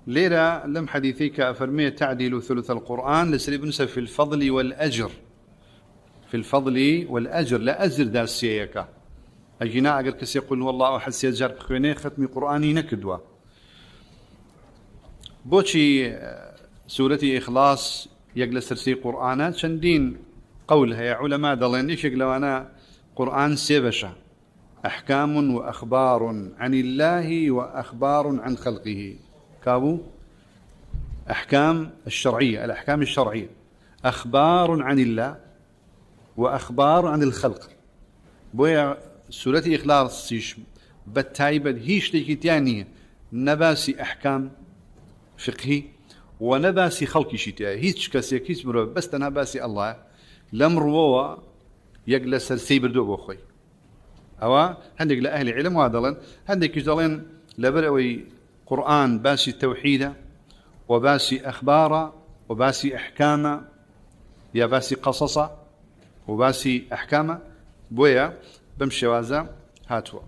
ليرة لم حديثيك أفرمية تعديل ثلث القرآن لسري بنسى في الفضل والأجر. في الفضل والأجر لا أجر دا السيكا أجينا أقل كسي يقول والله أحد سيجار بخويني ختمي قرآني نكدوا بوشي سورة إخلاص يقل سرسي قرآنات شندين قولها يا علماء دلين ليش يقلوا أنا قرآن سيبشة أحكام وأخبار عن الله وأخبار عن خلقه كابو أحكام الشرعية الأحكام الشرعية أخبار عن الله وأخبار عن الخلق بويا سورة إخلاص بالتايبة هيش تانية نباسي أحكام فقهي ونباسي خلقي شتاء هيش كسيكيس برو بس تنباسي الله لم روا يجلس السيبر دو بوخي أو عندك لأهل علم وادلن عندك يجدلن لبروي قرآن باسي توحيدا وباسي أخبارا وباسي أحكاما يا باسي قصصا وباسي أحكاما بويا بمشي وازا هاتوا